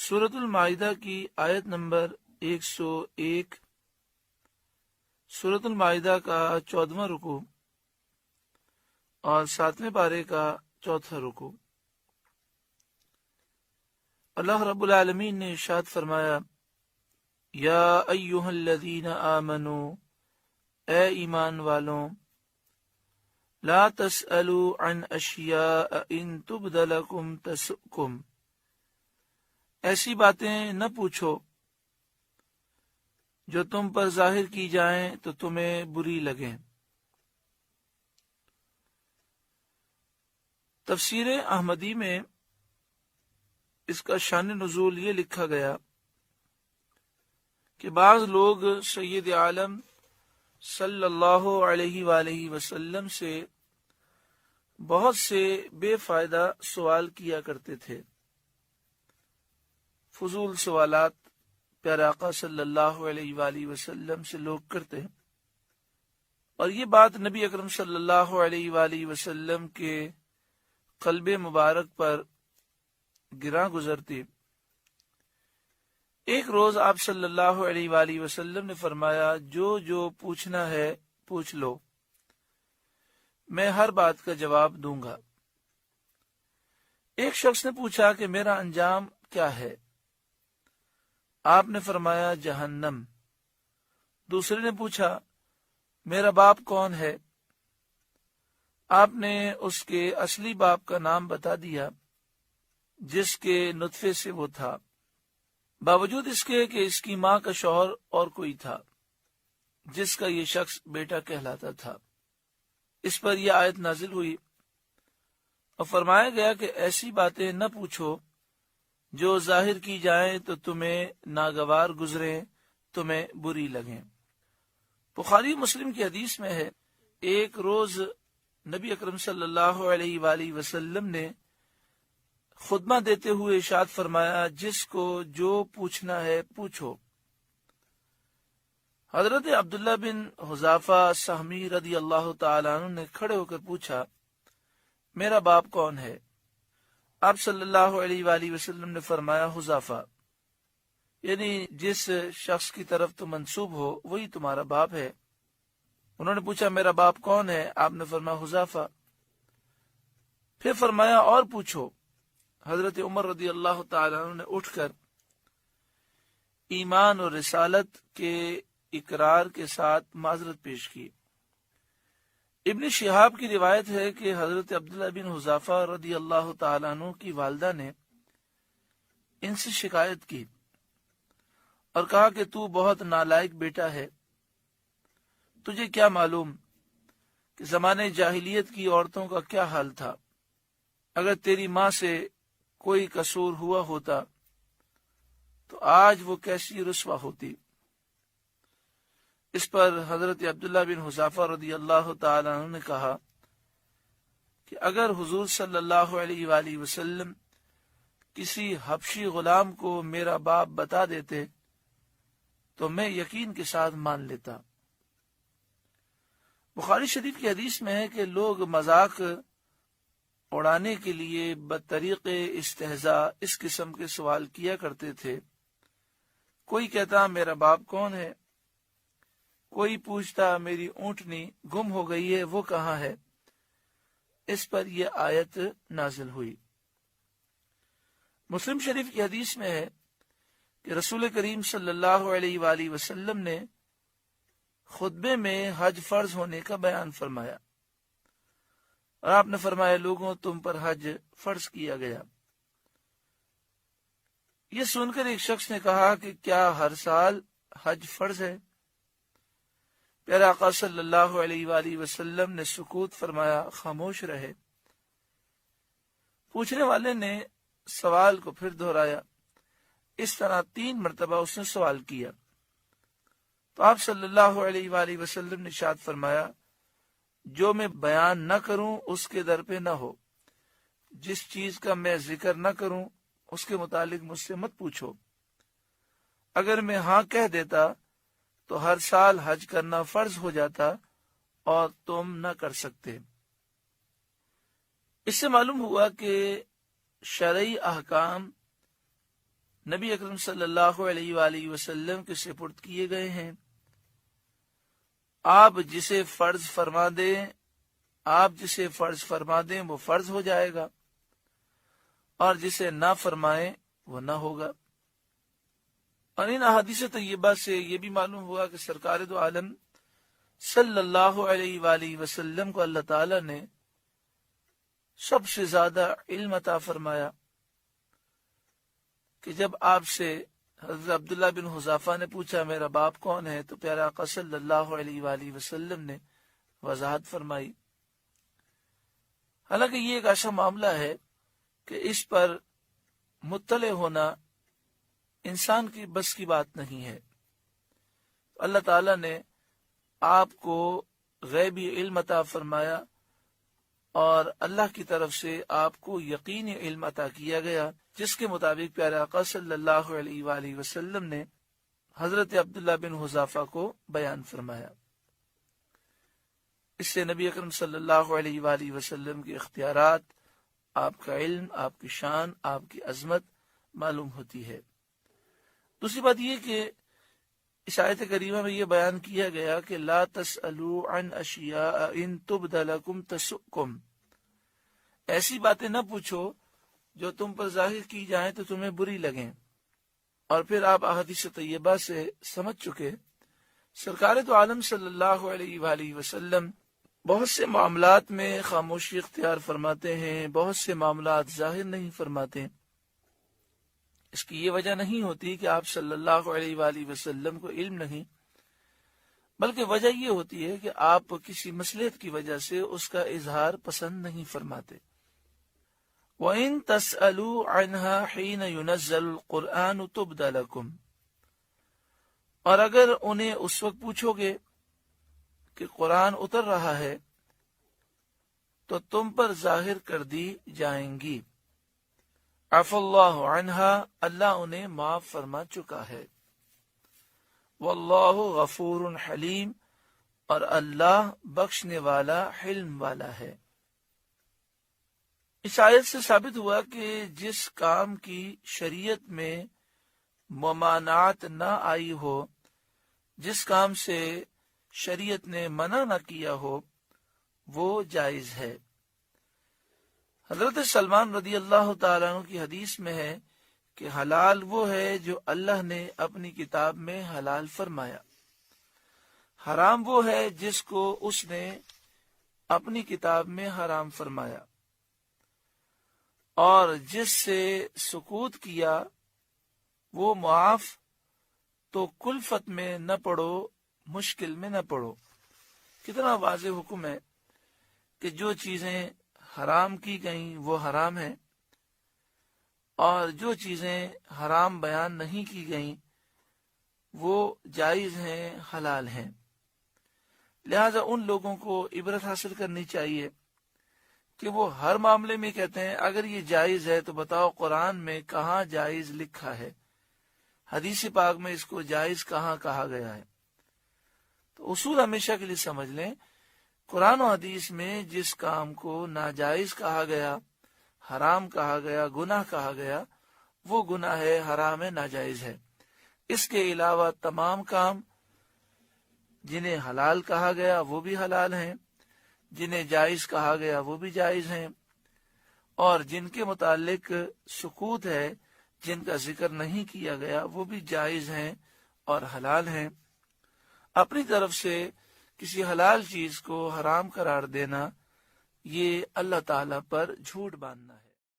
سورۃ المائدہ کی آیت نمبر 101، سورۃ المائدہ کا 14واں رکوع اور 7ویں پارے کا 4تھا رکوع۔ اللہ رب العالمین نے ارشاد فرمایا، یا ایہا الذین آمنوا، اے ایمان والوں، لا تسألوا عن اشیاء ان تبد لکم تسؤکم، ایسی باتیں نہ پوچھو جو تم پر ظاہر کی جائیں تو تمہیں بری لگیں۔ تفسیر احمدی میں اس کا شان نزول یہ لکھا گیا کہ بعض لوگ سید عالم صلی اللہ علیہ وآلہ وسلم سے بہت سے بے فائدہ سوال کیا کرتے تھے، فضول سوالات پیارے آقا صلی اللہ علیہ وآلہ وسلم سے لوگ کرتے ہیں، اور یہ بات نبی اکرم صلی اللہ علیہ وآلہ وسلم کے قلب مبارک پر گراں گزرتی۔ ایک روز آپ صلی اللہ علیہ وآلہ وسلم نے فرمایا، جو پوچھنا ہے پوچھ لو، میں ہر بات کا جواب دوں گا۔ ایک شخص نے پوچھا کہ میرا انجام کیا ہے؟ آپ نے فرمایا جہنم۔ دوسرے نے پوچھا میرا باپ کون ہے؟ آپ نے اس کے اصلی باپ کا نام بتا دیا جس کے نطفے سے وہ تھا، باوجود اس کے کہ اس کی ماں کا شوہر اور کوئی تھا جس کا یہ شخص بیٹا کہلاتا تھا۔ اس پر یہ آیت نازل ہوئی اور فرمایا گیا کہ ایسی باتیں نہ پوچھو جو ظاہر کی جائیں تو تمہیں ناگوار گزریں، تمہیں بری لگیں۔ بخاری مسلم کی حدیث میں ہے، ایک روز نبی اکرم صلی اللہ علیہ وآلہ وسلم نے خطبہ دیتے ہوئے ارشاد فرمایا، جس کو جو پوچھنا ہے پوچھو۔ حضرت عبداللہ بن حذافہ سہمی رضی اللہ تعالیٰ عنہ نے کھڑے ہو کر پوچھا، میرا باپ کون ہے؟ آپ صلی اللہ علیہ وآلہ وسلم نے فرمایا حذافہ، یعنی جس شخص کی طرف تو منسوب ہو وہی تمہارا باپ ہے۔ انہوں نے پوچھا میرا باپ کون ہے؟ آپ نے فرمایا حذافہ۔ پھر فرمایا اور پوچھو۔ حضرت عمر رضی اللہ تعالیٰ عنہ نے اٹھ کر ایمان اور رسالت کے اقرار کے ساتھ معذرت پیش کی۔ ابن شہاب کی روایت ہے کہ حضرت عبداللہ بن حذافہ رضی اللہ تعالیٰ عنہ کی والدہ نے ان سے شکایت کی اور کہا کہ تو بہت نالائق بیٹا ہے، تجھے کیا معلوم کہ زمانے جاہلیت کی عورتوں کا کیا حال تھا؟ اگر تیری ماں سے کوئی قصور ہوا ہوتا تو آج وہ کیسی رسوا ہوتی۔ اس پر حضرت عبداللہ بن حذافہ رضی اللہ تعالیٰ عنہ نے کہا کہ اگر حضور صلی اللہ علیہ وآلہ وسلم کسی حبشی غلام کو میرا باپ بتا دیتے تو میں یقین کے ساتھ مان لیتا۔ بخاری شریف کی حدیث میں ہے کہ لوگ مذاق اڑانے کے لیے بطریق استہزاء اس قسم کے سوال کیا کرتے تھے۔ کوئی کہتا میرا باپ کون ہے؟ کوئی پوچھتا میری اونٹنی گم ہو گئی ہے، وہ کہاں ہے؟ اس پر یہ آیت نازل ہوئی۔ مسلم شریف کی حدیث میں ہے کہ رسول کریم صلی اللہ علیہ وآلہ وسلم نے خطبے میں حج فرض ہونے کا بیان فرمایا، اور آپ نے فرمایا لوگوں تم پر حج فرض کیا گیا۔ یہ سن کر ایک شخص نے کہا کہ کیا ہر سال حج فرض ہے؟ پیارے آقا صلی اللہ علیہ وآلہ وسلم نے سکوت فرمایا، خاموش رہے۔ پوچھنے والے نے سوال کو پھر دہرایا، اس طرح 3 مرتبہ اس نے سوال کیا تو آپ صلی اللہ علیہ وآلہ وسلم نے ارشاد فرمایا، جو میں بیان نہ کروں اس کے در پہ نہ ہو، جس چیز کا میں ذکر نہ کروں اس کے متعلق مجھ سے مت پوچھو۔ اگر میں ہاں کہہ دیتا تو ہر سال حج کرنا فرض ہو جاتا اور تم نہ کر سکتے۔ اس سے معلوم ہوا کہ شرعی احکام نبی اکرم صلی اللہ علیہ وآلہ وسلم کے سپرد کیے گئے ہیں۔ آپ جسے فرض فرما دیں وہ فرض ہو جائے گا، اور جسے نہ فرمائیں وہ نہ ہوگا۔ اور ان احادیث طیبہ سے یہ بھی معلوم ہوا کہ سرکار دو عالم صلی اللہ علیہ وآلہ وسلم کو اللہ تعالی نے سب سے زیادہ علم عطا فرمایا، کہ جب آپ سے حضرت عبداللہ بن حذافہ نے پوچھا میرا باپ کون ہے، تو پیارے آقا صلی اللہ علیہ وآلہ وسلم نے وضاحت فرمائی۔ حالانکہ یہ ایک ایسا معاملہ ہے کہ اس پر مطلع ہونا انسان کی بس کی بات نہیں ہے۔ اللہ تعالیٰ نے آپ کو غیبی علم عطا فرمایا، اور اللہ کی طرف سے آپ کو یقینی علم عطا کیا گیا، جس کے مطابق پیارے آقا صلی اللہ علیہ وآلہ وسلم نے حضرت عبداللہ بن حذافہ کو بیان فرمایا۔ اس سے نبی اکرم صلی اللہ علیہ وآلہ وسلم کے اختیارات، آپ کا علم، آپ کی شان، آپ کی عظمت معلوم ہوتی ہے۔ دوسری بات یہ کہ اس آیت کریمہ میں یہ بیان کیا گیا کہ لا تسألوا عن اشیاء ان تبد لکم تسؤکم، ایسی باتیں نہ پوچھو جو تم پر ظاہر کی جائیں تو تمہیں بری لگیں۔ اور پھر آپ احادیث طیبہ سے سمجھ چکے، سرکار دو عالم صلی اللہ علیہ وآلہ وسلم بہت سے معاملات میں خاموشی اختیار فرماتے ہیں، بہت سے معاملات ظاہر نہیں فرماتے۔ اس کی یہ وجہ نہیں ہوتی کہ آپ صلی اللہ علیہ وآلہ وسلم کو علم نہیں، بلکہ وجہ یہ ہوتی ہے کہ آپ کسی مصلحت کی وجہ سے اس کا اظہار پسند نہیں فرماتے۔ وَإِن تَسْأَلُوا عَنْهَا حِينَ يُنَزَّلُ الْقُرْآنُ تُبْدَ لَكُمْ، اور اگر انہیں اس وقت پوچھو گے کہ قرآن اتر رہا ہے تو تم پر ظاہر کر دی جائیں گی۔ عفا اللہ عنہا، اللہ انہیں معاف فرما چکا ہے۔ واللہ غفور حلیم، اور اللہ بخشنے والا، حلم والا ہے۔ اس آیت سے ثابت ہوا کہ جس کام کی شریعت میں ممانعت نہ آئی ہو، جس کام سے شریعت نے منع نہ کیا ہو، وہ جائز ہے۔ حضرت سلمان رضی اللہ تعالیٰ عنہ کی حدیث میں ہے کہ حلال وہ ہے جو اللہ نے اپنی کتاب میں حلال فرمایا، حرام وہ ہے جس کو اس نے اپنی کتاب میں حرام فرمایا، اور جس سے سکوت کیا وہ معاف۔ تو کلفت میں نہ پڑو، مشکل میں نہ پڑو۔ کتنا واضح حکم ہے کہ جو چیزیں حرام کی گئیں وہ حرام ہیں، اور جو چیزیں حرام بیان نہیں کی گئیں وہ جائز ہیں، حلال ہیں۔ لہذا ان لوگوں کو عبرت حاصل کرنی چاہیے کہ وہ ہر معاملے میں کہتے ہیں اگر یہ جائز ہے تو بتاؤ قرآن میں کہاں جائز لکھا ہے، حدیث پاک میں اس کو جائز کہاں کہا گیا ہے۔ تو اصول ہمیشہ کے لیے سمجھ لیں، قرآن و حدیث میں جس کام کو ناجائز کہا گیا، حرام کہا گیا، گناہ کہا گیا، وہ گناہ ہے، حرام ہے، ناجائز ہے۔ اس کے علاوہ تمام کام جنہیں حلال کہا گیا وہ بھی حلال ہیں، جنہیں جائز کہا گیا وہ بھی جائز ہیں، اور جن کے متعلق سکوت ہے، جن کا ذکر نہیں کیا گیا، وہ بھی جائز ہیں اور حلال ہیں۔ اپنی طرف سے کسی حلال چیز کو حرام قرار دینا، یہ اللہ تعالیٰ پر جھوٹ باندھنا ہے۔